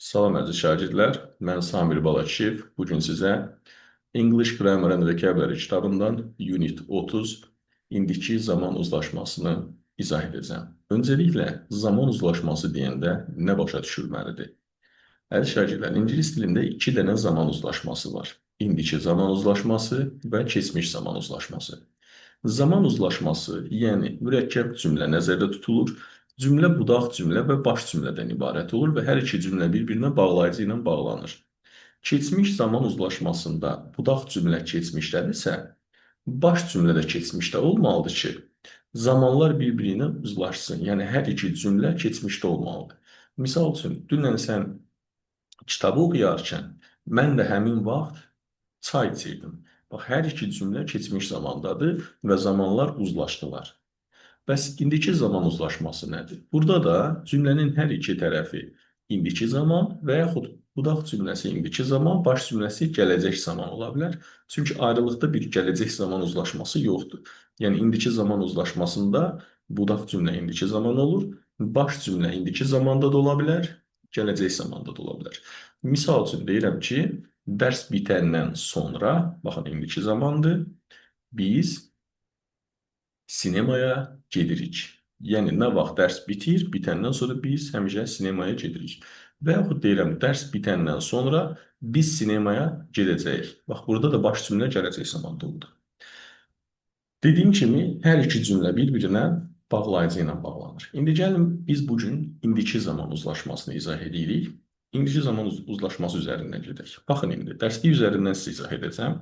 Salam əziz şagirdlər, mən Samir Balakişiyev. Bugün sizə English Grammar and Vocabulary kitabından Unit 30 indiki zaman uzlaşmasını izah edəcəm. Öncəliklə zaman uzlaşması deyəndə nə başa düşülməlidir? Əziz şagirdlər, ingilis dilində iki dənə zaman uzlaşması var. İndiki zaman uzlaşması və keçmiş zaman uzlaşması. Zaman uzlaşması, yəni mürəkkəb cümlə nəzərdə tutulur. Cümlə budaq cümlə və baş cümlədən ibarət olur və hər iki cümlə bir-birinə bağlayıcı ilə bağlanır. Keçmiş zaman uzlaşmasında budaq cümlə keçmişdədirsə, baş cümlə də keçmişdə olmalıdır ki, zamanlar bir-birinə uzlaşsın. Yəni hər iki cümlə keçmişdə olmalıdır. Misal üçün, dünən sən kitabı oxuyarkən mən də həmin vaxt çay içirdim. Bax, hər iki cümlə keçmiş zamandadır və zamanlar uzlaşdılar. Bəs indiki zaman uzlaşması nədir? Burada da cümlənin hər iki tərəfi indiki zaman və yaxud budaq cümləsi indiki zaman, baş cümləsi gələcək zaman ola bilər. Çünki ayrılıqda bir gələcək zaman uzlaşması yoxdur. Yəni, indiki zaman uzlaşmasında budaq cümlə indiki zaman olur, baş cümlə indiki zamanda da ola bilər, gələcək zamanda da ola bilər. Misal üçün deyirəm ki, dərs bitəndən sonra, baxın, indiki zamandır, biz sinemaya gedirik. Yəni, nə vaxt dərs bitir, bitəndən sonra biz həmişə sinemaya gedirik. Və yaxud deyirəm, dərs bitəndən sonra biz sinemaya gedəcəyik. Bax, burada da baş cümlə gələcək zamanda oldu. Dediyim kimi, hər iki cümlə bir-birinə bağlayıcı ilə bağlanır. İndi gəlin, biz bugün indiki zaman uzlaşmasını izah edirik. İndiki zaman uzlaşması üzərindən gedək. Baxın, indi dərslik üzərindən sizə izah edəcəm.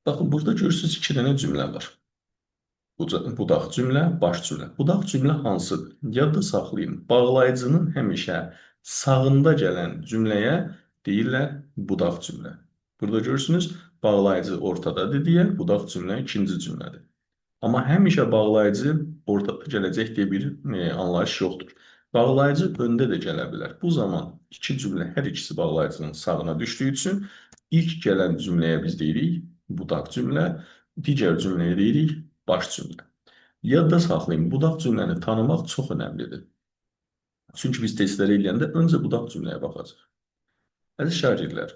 Baxın, burada görürsünüz iki dənə cümlə var. Budaq cümlə, baş cümlə. Budaq cümlə hansıdır? Yadda saxlayın. Bağlayıcının həmişə sağında gələn cümləyə deyirlər budaq cümlə. Burada görürsünüz, bağlayıcı ortadadır deyə budaq cümlə ikinci cümlədir. Amma həmişə bağlayıcı ortada gələcək deyə bir anlayış yoxdur. Bağlayıcı öndə də gələ bilər. Bu zaman iki cümlə, hər ikisi bağlayıcının sağına düşdüyü üçün ilk gələn cümləyə biz deyirik budaq cümlə, digər cümləyə deyirik baş cümlə. Yadda saxlayın, budaq cümləni tanımaq çox önəmlidir. Çünki biz testləri eləyəndə öncə budaq cümləyə baxacaq. Əziz şagirdlər,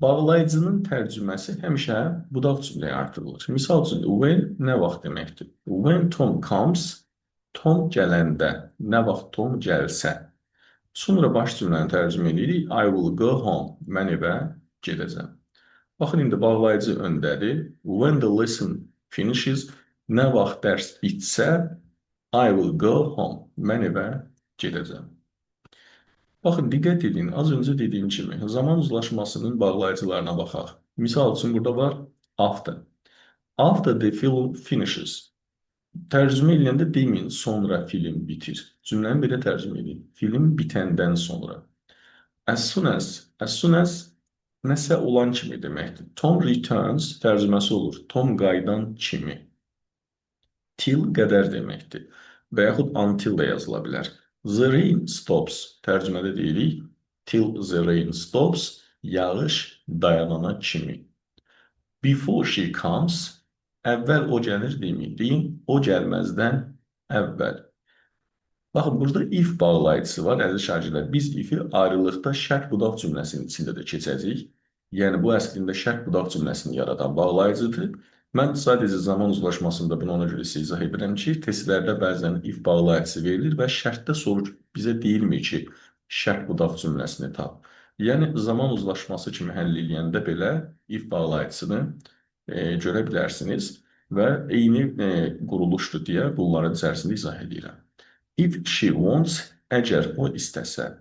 bağlayıcının tərcüməsi həmişə budaq cümləyə artırılır. Misal üçün, when nə vaxt deməkdir? When Tom comes, Tom gələndə, nə vaxt Tom gəlsə. Sonra baş cümləni tərcümə edirik, I will go home, mən evə gedəcəm. Baxın, indi bağlayıcı öndədir. When the lesson finishes, nə vaxt dərs bitsə, I will go home. Mən evə gedəcəm. Baxın, diqqət edin. Az öncə dediyim kimi, zaman uzlaşmasının bağlayıcılarına baxaq. Misal üçün, burada var after. After the film finishes. Tərcümə edəndə deməyin, sonra film bitir. Cümləni belə tərcümə edin. Film bitəndən sonra. As soon as nəsə olan kimi deməkdir. Tom returns tərcüməsi olur. Tom qayıdan kimi. Till qədər deməkdir. Və yaxud until da yazıla bilər. The rain stops tərcümədə deyirik. Till the rain stops, yağış dayanana kimi. Before she comes, əvvəl o gəlir deməyin. O gəlməzdən əvvəl. Baxın, burada if bağlayıcısı var, əziz şagirdlər. Biz ifi ayrılıqda şərt budaq cümləsinin içində də keçəcəyik. Yəni, bu əslində şərt budaq cümləsini yaradan bağlayıcıdır. Mən sadəcə zaman uzlaşmasında bunu ona görə sizə izah edirəm ki, testlərdə bəzən if bağlayıcısı verilir və şərtdə bizə deyilmir ki, şərt budaq cümləsini tap. Yəni, zaman uzlaşması kimi həll edəndə belə if bağlayıcısını görə bilərsiniz və eyni quruluşdur deyə bunların içərisində izah edirəm. If she wants, əgər o istəsə.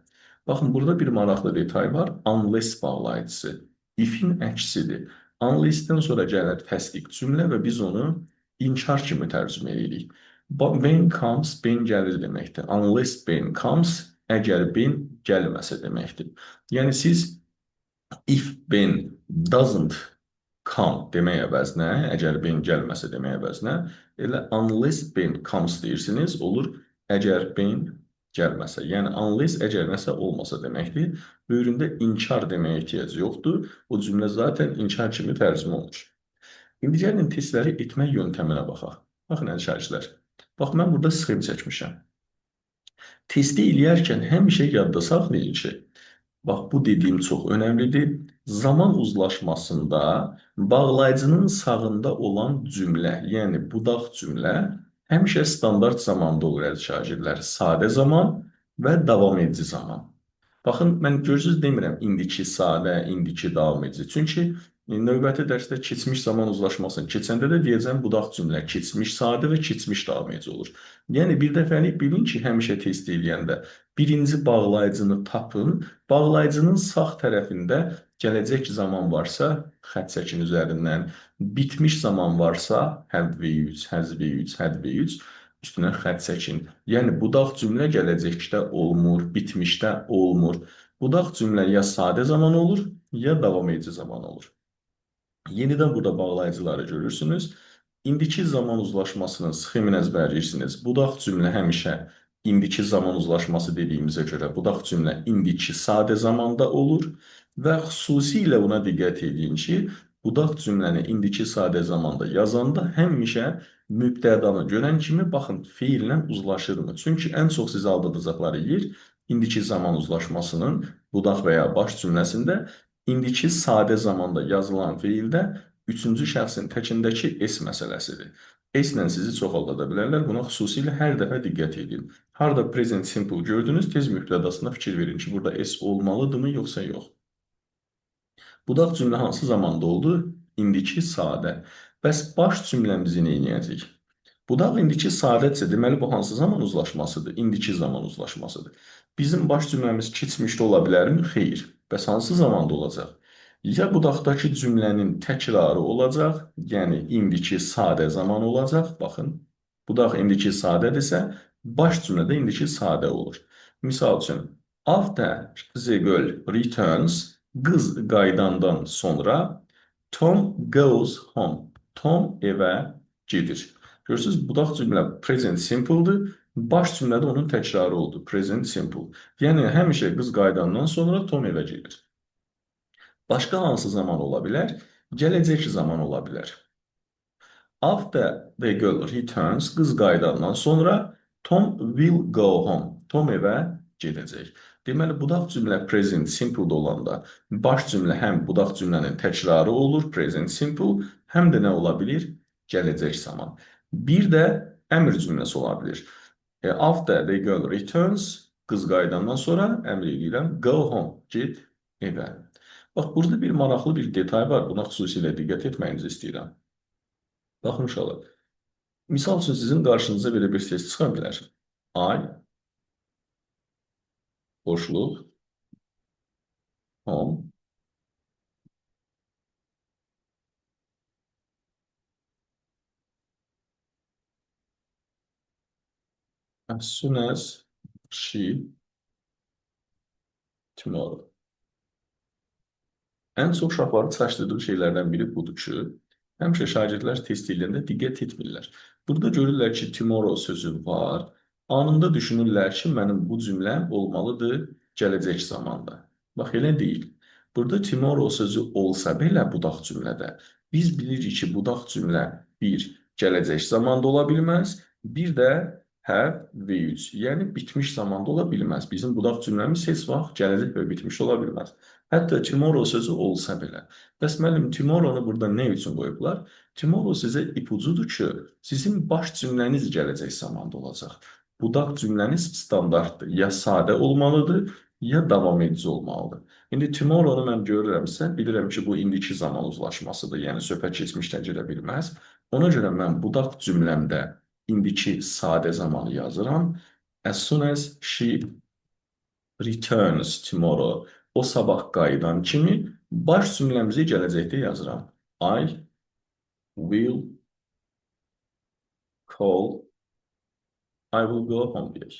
Baxın, burada bir maraqlı detay var. Unless bağlayıcısı. If-in əksidir. Unless-dən sonra gəlir təsdiq cümlə və biz onu inkar kimi tərcümə edirik. When comes, Ben gəlir deməkdir. Unless Ben comes, əgər Ben gəlməsə deməkdir. Yəni, siz if Ben doesn't come demək əvəzinə, əgər Ben gəlməsə demək əvəzinə, elə unless Ben comes deyirsiniz, olur əgər Ben gəlməsə. Yəni, unless əgər nəsə olmasa deməkdir. Böyründə inkar deməyə ehtiyac yoxdur. O cümlə zaten inkar kimi tərcümə olunur. İndi gəlin testləri etmək yöntəminə baxaq. Baxın, əziz şagirdlər. Bax, mən burada sxem çəkmişəm. Testi eləyərkən həmişə yadda saxlayın ki, bax bu dediyim çox önəmlidir. Zaman uzlaşmasında bağlayıcının sağında olan cümlə, yəni budaq cümlə həmişə standart zamanda olur əziz şagirdlər. Sadə zaman və davam edici zaman. Baxın, mən görürsünüz demirəm indiki sadə, indiki davam edici. Çünki növbəti dərsdə keçmiş zaman uzlaşmasını keçəndə də deyəcəm budaq cümlə keçmiş sadə və keçmiş davam edici olur. Yəni bir dəfəlik bilin ki, həmişə test eləyəndə birinci bağlayıcını tapın. Bağlayıcının sağ tərəfində gələcək zaman varsa, xətt çəkin üzərindən. Bitmiş zaman varsa, have V3, has V3, had V3 üstünə xətt çəkin. Yəni budaq cümlə gələcəkdə olmur, bitmişdə olmur. Budaq cümlə ya sadə zaman olur, ya davam edici zaman olur. Yenidən burada bağlayıcıları görürsünüz. İndiki zaman uzlaşmasının sxemini əzbərləyirsiniz. Budaq cümlə həmişə indiki zaman uzlaşması dediyimizə görə budaq cümlə indiki sadə zamanda olur və xüsusilə buna diqqət edin ki, budaq cümləni indiki sadə zamanda yazanda həmişə mübtədanı görən kimi baxın feillə uzlaşırmı? Çünki ən çox sizi aldadacaqları yer indiki zaman uzlaşmasının budaq və ya baş cümləsində indiki sadə zamanda yazılan feildə üçüncü şəxsin təkindəki S məsələsidir. S-lə sizi çox aldada bilərlər. Buna xüsusilə hər dəfə diqqət edin. Harada present simple gördünüz, tez mübtədasına fikir verin ki, burada S olmalıdırmı, yoxsa yox? Budaq cümlə hansı zamanda oldu? İndiki sadə. Bəs baş cümləmizi nə edəcəyik? Budaq indiki sadədirsə, deməli bu hansı zaman uzlaşmasıdır? İndiki zaman uzlaşmasıdır. Bizim baş cümləmiz keçmişdə ola bilərmi? Xeyr. Bəs hansı zamanda olacaq? Ya budaqdakı cümlənin təkrarı olacaq, yəni indiki sadə zaman olacaq. Baxın, budaq indiki sadədirsə, baş cümlədə indiki sadə olur. Misal üçün, after the girl returns, qız qayıdandan sonra Tom goes home. Tom evə gedir. Görürsünüz, budaq cümlə present simple-dır. Baş cümlədə onun təkrarı oldu. Present simple. Yəni, həmişə qız qayıdandan sonra Tom evə gedir. Başqa hansı zaman ola bilər? Gələcək zaman ola bilər. After the girl returns, qız qayıdandan sonra Tom will go home. Tom evə gedəcək. Deməli, budaq cümlə present simple-da olanda baş cümlə həm budaq cümlənin təkrarı olur, present simple, həm də nə ola bilir? Gələcək zaman. Bir də əmr cümləsi ola bilir. After the girl returns, qız qayıdandan sonra əmr edirəm, go home, get evə. Bax, burada bir maraqlı bir detay var, buna xüsusilə diqqət etməyinizi istəyirəm. Baxın uşaqlar, misal üçün sizin qarşınıza belə bir test çıxa bilər. I, boşluq, home, as soon as she, tomorrow. Ən çox uşaqları çaşdırdığı şeylərdən biri budur ki, həmişə şagirdlər test eləyəndə diqqət etmirlər. Burada görürlər ki, tomorrow sözü var. Anında düşünürlər ki, mənim bu cümləm olmalıdır gələcək zamanda. Bax, elə deyil. Burada tomorrow sözü olsa belə budaq cümlədə, biz bilirik ki, budaq cümlə bir, gələcək zamanda ola bilməz, bir də have V3, yəni bitmiş zamanda ola bilməz. Bizim budaq cümləmiz heç vaxt gələcək və bitmiş ola bilməz. Hətta tomorrow sözü olsa belə. Bəs müəllim, tomorrow-nu burada nə üçün qoyublar? Tomorrow sizə ipucudur ki, sizin baş cümləniz gələcək zamanda olacaq. Budaq cümləniz standartdır. Ya sadə olmalıdır, ya davam edici olmalıdır. İndi tomorrow-nu mən görürəmsə, bilirəm ki, bu indiki zaman uzlaşmasıdır. Yəni, söhbət keçmişdən gedə bilməz. Ona görə mən budaq cümləmdə indiki sadə zamanı yazıram. As soon as she returns tomorrow. O sabah qayıdan kimi baş cümləmizi gələcəkdə yazıram. I will go home deyək.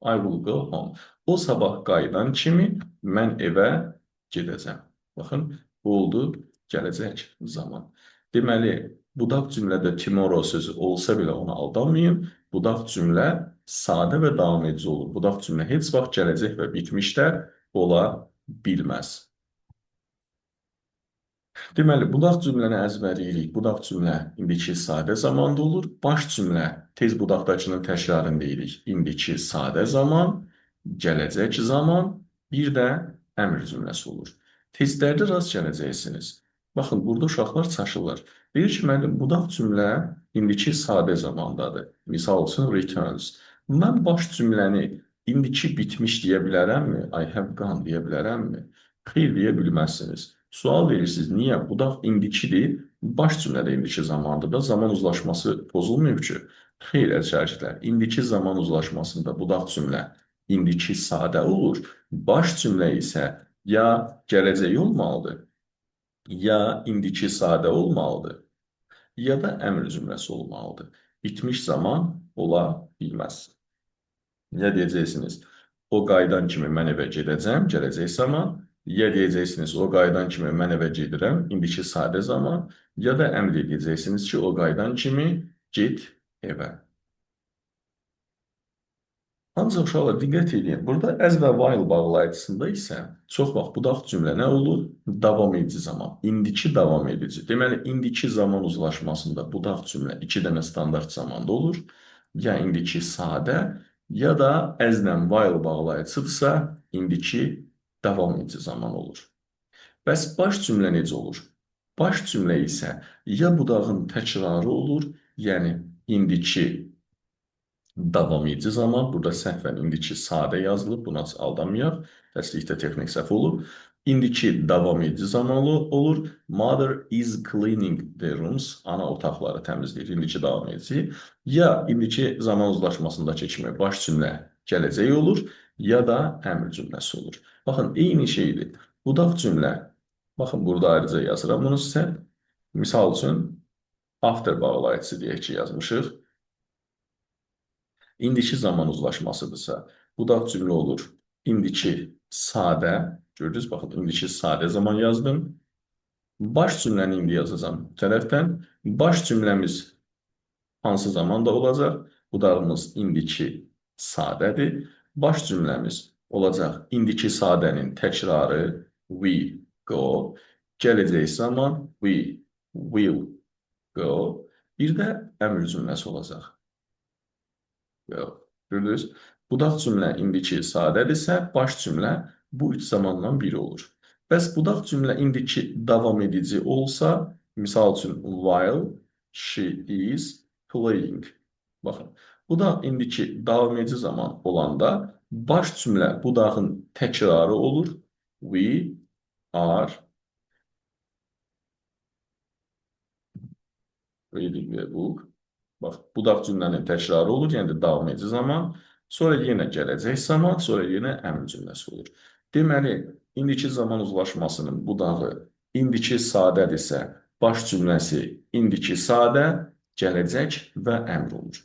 I will go home. O sabah qayıdan kimi mən evə gedəcəm. Baxın, bu oldu gələcək zaman. Deməli, budaq cümlədə tomorrow sözü olsa belə ona aldanmayın. Budaq cümlə sadə və davam edici olur. Budaq cümlə heç vaxt gələcək və bitmişdə ola bilməz. Deməli, budaq cümləni əzbərləyirik. Budaq cümlə indiki sadə zamanda olur. Baş cümlə tez budaqdakının təkrarını deyirik. İndiki sadə zaman, gələcək zaman, bir də əmr cümləsi olur. Testlərdə rast gələcəksiniz. Baxın, burada uşaqlar çaşırlar. Deyir ki, müəllim, budaq cümlə indiki sadə zamandadır. Misal üçün, returns. Mən baş cümləni indiki bitmiş deyə bilərəmmi? I have gone deyə bilərəmmi? Xeyr, deyə bilməzsiniz. Sual verirsiniz, niyə? Budaq indikidir, baş cümlədə indiki zamandır da zaman uzlaşması pozulmuyor ki. Xeyr, əziz şagirdlər, indiki zaman uzlaşmasında budaq cümlə indiki sadə olur, baş cümlə isə ya gələcək olmalıdır, ya indiki sadə olmalıdır, ya da əmr cümləsi olmalıdır. Bitmiş zaman ola bilməz. Ya deyəcəksiniz, o qaydan kimi mən evə gedəcəm, gələcək zaman, ya deyəcəksiniz, o qaydan kimi mən evə gedirəm, indiki sadə zaman, ya da əmr edəcəksiniz ki, o qaydan kimi get evə. Ancaq uşaqlar diqqət edin, burada as və while bağlayıcısında isə çox vaxt budaq cümlə nə olur? Davam edici zaman, indiki davam edici. Deməli, indiki zaman uzlaşmasında budaq cümlə 2 dənə standart zamanda olur. Ya indiki sadə, ya da as-lə while bağlayıcıdırsa, indiki davam edici zaman olur. Bəs baş cümlə necə olur? Baş cümlə isə ya budağın təkrarı olur, yəni indiki davam edici zaman, burada səhvən indiki sadə yazılıb, buna aldanmayaq, təsdiqdə texnik səhv olub. İndiki davam edici zaman olur. Mother is cleaning the rooms. Ana otaqları təmizləyir. İndiki davam edici. Ya indiki zaman uzlaşmasındakı kimi baş cümlə gələcək olur, ya da əmr cümləsi olur. Baxın, eyni şeydir. Budaq cümlə, baxın, burada ayrıca yazıram bunu sizə. Misal üçün, after bağlayıcısı deyək ki, yazmışıq. İndiki zaman uzlaşmasıdırsa, budaq cümlə olur. İndiki sadə, gördünüz, baxın, indiki sadə zaman yazdım. Baş cümləni indi yazacağam bu tərəfdən. Baş cümləmiz hansı zamanda olacaq? Budağımız indiki sadədir. Baş cümləmiz olacaq indiki sadənin təkrarı we go. Gələcək zaman we will go. Bir də əmr cümləsi olacaq. Yox, gördünüz? Budaq cümlə indiki sadədirsə, baş cümlə bu üç zamandan biri olur. Bəs budaq cümlə indiki davam edici olsa, misal üçün, while she is playing. Baxın, budaq indiki davam edici zaman olanda, baş cümlə budağın təkrarı olur. We are reading a book. Bax, budaq cümlənin təkrarı olur, yəni davam edici zaman, sonra yenə gələcək zaman, sonra yenə əmr cümləsi olur. Deməli, indiki zaman uzlaşmasının budağı indiki sadədirsə, baş cümləsi indiki sadə, gələcək və əmr olur.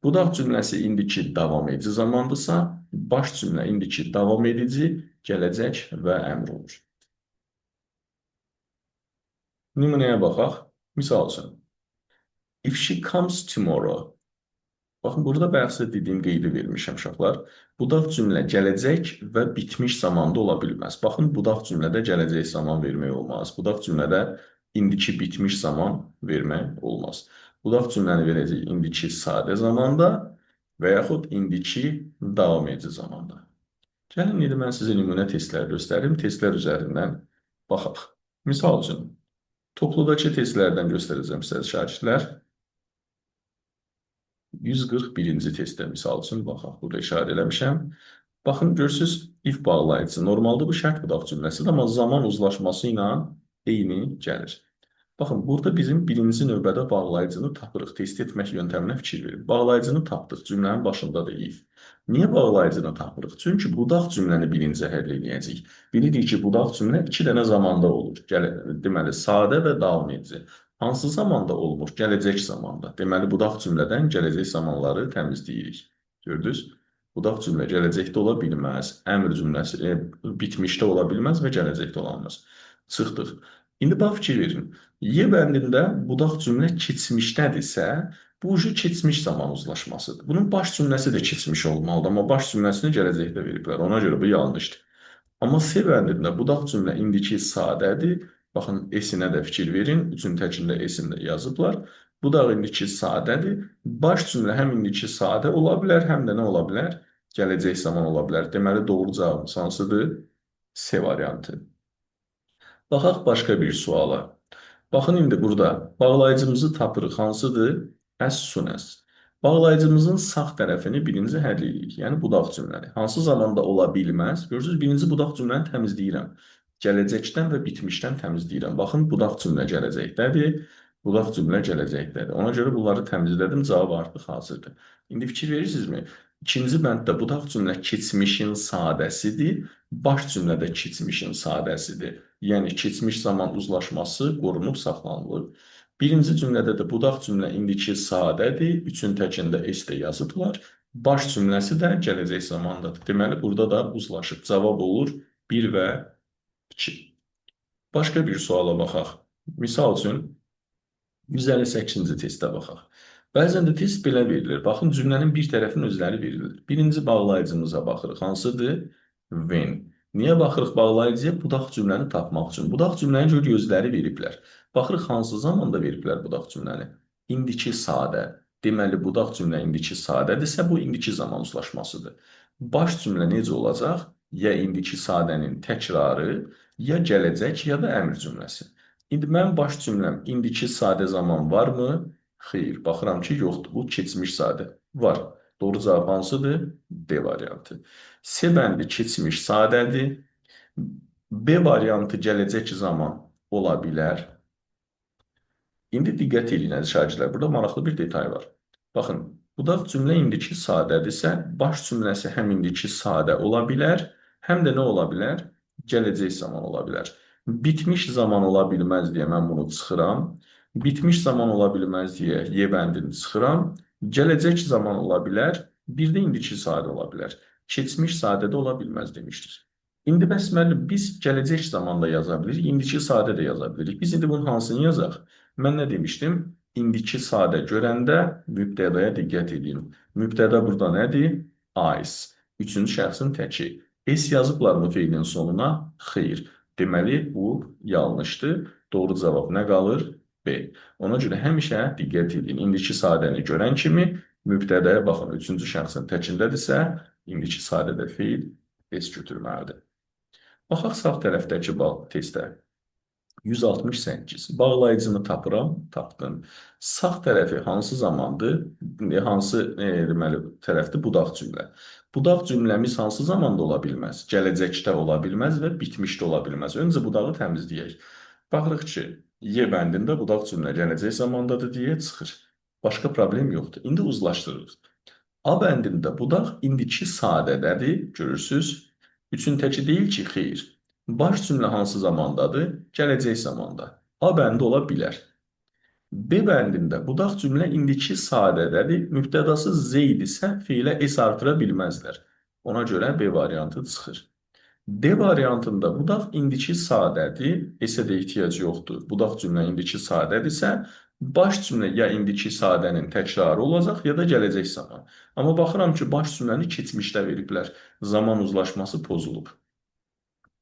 Budaq cümləsi indiki davam edici zamandırsa, baş cümlə indiki davam edici, gələcək və əmr olur. Nümunəyə baxaq. Misal üçün, if she comes tomorrow. Baxın, burada bəhsə dediyim qeydi vermişəm uşaqlar. Budaq cümlə gələcək və bitmiş zamanda ola bilməz. Baxın, budaq cümlədə gələcək zaman vermək olmaz. Budaq cümlədə indiki bitmiş zaman vermək olmaz. Budaq cümləni verəcək indiki sadə zamanda və yaxud indiki davam edici zamanda. Gəlin, indi mən sizə nümunə testləri göstərim. Testlər üzərindən baxaq. Misal üçün, topludakı testlərdən göstərəcəm sizə şagirdlər. 141-ci testdə misal üçün, baxaq, burada işarə eləmişəm. Baxın, görürsünüz, if bağlayıcısı. Normalda bu şərt budaq cümləsidir, amma zaman uzlaşması ilə eyni gəlir. Baxın, burada bizim birinci növbədə bağlayıcını tapırıq. Test etmək yöntəminə fikir verin. Bağlayıcını tapdıq, cümlənin başında da if. Niyə bağlayıcını tapırıq? Çünki budaq cümləni birinci həll edəcəyik. Bilirik ki, budaq cümlə 2 dənə zamanda olur. Deməli, sadə və davam edici. Hansı zamanda olmur? Gələcək zamanda. Deməli, budaq cümlədən gələcək zamanları təmizləyirik. Gördünüz? Budaq cümlə gələcəkdə ola bilməz, əmr cümləsi bitmişdə ola bilməz və gələcəkdə ola bilməz. Çıxdıq. İndi bax, fikir verin. Y bəndində budaq cümlə keçmişdədirsə, bu keçmiş zaman uzlaşmasıdır. Bunun baş cümləsi də keçmiş olmalıdır, amma baş cümləsini gələcəkdə veriblər. Ona görə bu yanlışdır. Amma C bəndində budaq cümlə indiki sadədir, Baxın, S-inə də fikir verin. Üçün təkində S-ini də yazıblar. Bu da indiki sadədir. Baş cümlə həm indiki sadə ola bilər, həm də nə ola bilər? Gələcək zaman ola bilər. Deməli, doğru cavabımız hansıdır? C variantı. Baxaq başqa bir suala. Baxın, indi burada bağlayıcımızı tapırıq. Hansıdır? As soon as. Bağlayıcımızın sağ tərəfini birinci həll edirik. Yəni, budaq cümləni. Hansı zamanda ola bilməz? Görürsünüz, birinci budaq cümləni təmizləyirəm. Gələcəkdən və bitmişdən təmizləyirəm. Baxın, budaq cümlə gələcəkdədir. Budaq cümlə gələcəkdədir. Ona görə bunları təmizlədim. Cavab artıq hazırdır. İndi fikir verirsinizmi? İkinci bənddə budaq cümlə keçmişin sadəsidir. Baş cümlədə keçmişin sadəsidir. Yəni, keçmiş zaman uzlaşması qorunub saxlanılır. Birinci cümlədə də budaq cümlə indiki sadədir. Üçün təkində S də yazıblar. Baş cümləsi də gələcək zamandadır. Deməli, burada da uzlaşıb. Cavab olur 1 və 2. Başqa bir suala baxaq. Misal üçün, 158-ci testə baxaq. Bəzən də test belə verilir. Baxın, cümlənin bir tərəfinin özləri verilir. Birinci bağlayıcımıza baxırıq. Hansıdır? When. Niyə baxırıq bağlayıcıya? Budaq cümləni tapmaq üçün. Budaq cümləni görə özləri veriblər. Baxırıq, hansı zamanda veriblər budaq cümləni? İndiki sadə. Deməli, budaq cümlə indiki sadədirsə, bu indiki zaman uzlaşmasıdır. Baş cümlə necə olacaq? Ya indiki sadənin təkrarı, ya gələcək, ya da əmr cümləsi. İndi mənim baş cümləm indiki sadə zaman varmı? Xeyr, baxıram ki, yoxdur. Bu keçmiş sadə. Var. Doğru cavab hansıdır? D variantı. C bəndi keçmiş sadədir. B variantı gələcək zaman ola bilər. İndi diqqət edin, əziz şagirdlər. Burada maraqlı bir detay var. Baxın, budaq cümlə indiki sadədirsə, baş cümləsi həm indiki sadə ola bilər, həm də nə ola bilər? Gələcək zaman ola bilər. Bitmiş zaman ola bilməz deyə mən bunu çıxıram. Bitmiş zaman ola bilməz deyə Y bəndini çıxıram. Gələcək zaman ola bilər, bir də indiki sadə ola bilər. Keçmiş sadə də ola bilməz demişdir. İndi bəs müəllim, biz gələcək zamanda yaza bilirik, indiki sadə də yaza bilirik. Biz indi bunun hansını yazaq? Mən nə demişdim? İndiki sadə görəndə mübtədaya diqqət edin. Mübtəda burada nədir? Is. Üçüncü şəxsin təki. S yazıblarmı feilin sonuna? Xeyr. Deməli, bu yanlışdır. Doğru cavab nə qalır? B. Ona görə həmişə diqqət edin. İndiki sadəni görən kimi mübtədəyə baxın. Üçüncü şəxsin təkindədirsə, indiki sadədə feil S götürməlidir. Baxaq sağ tərəfdəki testə. 168. Bağlayıcını tapıram, tapdım. Sağ tərəfi hansı zamandır? Hansı deməli tərəfdir? Budaq cümlə. Budaq cümləmiz hansı zamanda ola bilməz? Gələcəkdə ola bilməz və bitmişdə ola bilməz. Öncə budağı təmizləyək. Baxırıq ki, Y bəndində budaq cümlə gələcək zamandadır deyə çıxır. Başqa problem yoxdur. İndi uzlaşdırırıq. A bəndində budaq indiki sadədədir, görürsünüz. Üçün təki deyil ki, xeyr. Baş cümlə hansı zamandadır? Gələcək zamanda. A bəndi ola bilər. B bəndində budaq cümlə indiki sadədədir. Mübtədası Z idisə feilə S artıra bilməzlər. Ona görə B variantı çıxır. D variantında budaq indiki sadədir. S-ə də ehtiyac yoxdur. Budaq cümlə indiki sadədirsə, baş cümlə ya indiki sadənin təkrarı olacaq, ya da gələcək zaman. Amma baxıram ki, baş cümləni keçmişdə veriblər. Zaman uzlaşması pozulub.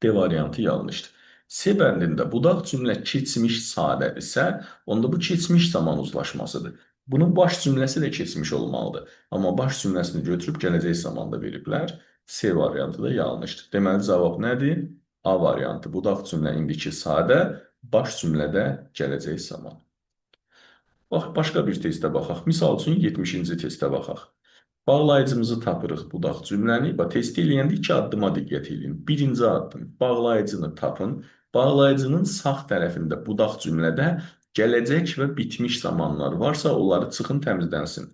D variantı yanlışdır. C bəndində budaq cümlə keçmiş sadədirsə, onda bu keçmiş zaman uzlaşmasıdır. Bunun baş cümləsi də keçmiş olmalıdır. Amma baş cümləsini götürüb gələcək zamanda veriblər. C variantı da yanlışdır. Deməli, cavab nədir? A variantı. Budaq cümlə indiki sadə, baş cümlədə gələcək zaman. Bax, başqa bir testə baxaq. Misal üçün, 70-ci testə baxaq. Bağlayıcımızı tapırıq budaq cümləni. Testi eləyəndə 2 addıma diqqət edin. Birinci addım, bağlayıcını tapın. Bağlayıcının sağ tərəfində budaq cümlədə gələcək və bitmiş zamanlar varsa, onları çıxın, təmizlənsin.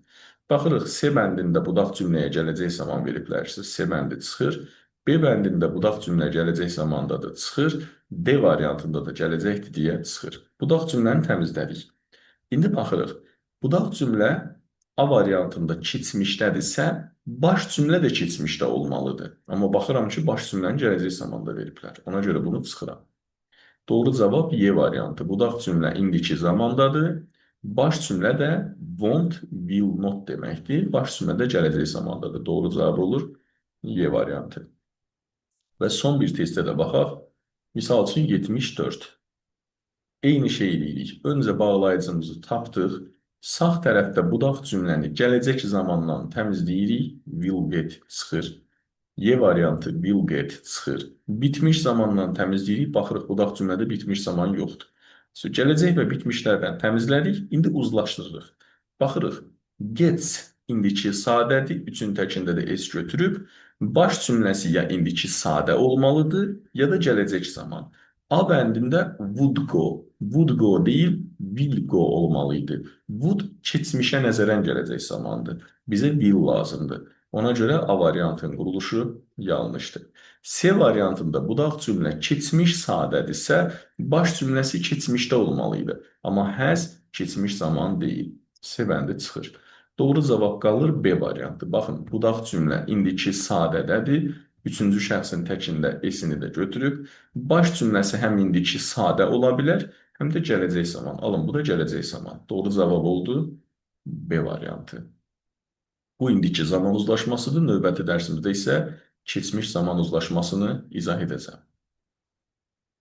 Baxırıq, C bəndində budaq cümləyə gələcək zaman veriblərsə, C bəndi çıxır. B bəndində budaq cümlə gələcək zamandadır, çıxır. D variantında da gələcəkdir deyə çıxır. Budaq cümləni təmizlədik. İndi baxırıq, budaq cümlə A variantında keçmişdədirsə, baş cümlə də keçmişdə olmalıdır. Amma baxıram ki, baş cümləni gələcək zamanda veriblər. Ona görə bunu çıxıram. Doğru cavab Y variantı. Budaq cümlə indiki zamandadır. Baş cümlə də won't, will not deməkdir. Baş cümlə də gələcək zamandadır. Doğru cavab olur Y variantı. Və son bir testə də baxaq. Misal üçün 74. Eyni şey eləyirik. Öncə bağlayıcımızı tapdıq. Sağ tərəfdə budaq cümləni gələcək zamandan təmizləyirik. Will get çıxır. Y variantı will get çıxır. Bitmiş zamandan təmizləyirik. Baxırıq, budaq cümlədə bitmiş zaman yoxdur. Gələcək və bitmişlərdən təmizlədik. İndi uzlaşdırırıq. Baxırıq, gets indiki sadədir. Üçün təkində də s götürüb. Baş cümləsi ya indiki sadə olmalıdır, ya da gələcək zaman. A bəndində would go. Would go deyil, will go olmalıydı. Would keçmişə nəzərən gələcək zamandır. Bizə will lazımdır. Ona görə A variantının quruluşu yanlışdır. C variantında budaq cümlə keçmiş sadədirsə, baş cümləsi keçmişdə olmalıydı. Amma has keçmiş zaman deyil. C bəndi çıxır. Doğru cavab qalır B variantı. Baxın, budaq cümlə indiki sadədədir. Üçüncü şəxsin təkində S-ni də götürüb. Baş cümləsi həm indiki sadə ola bilər, həm də gələcək zaman. Alın, bu da gələcək zaman. Doğru cavab oldu B variantı. Bu indiki zaman uzlaşmasıdır. Növbəti dərsimizdə isə keçmiş zaman uzlaşmasını izah edəcəm.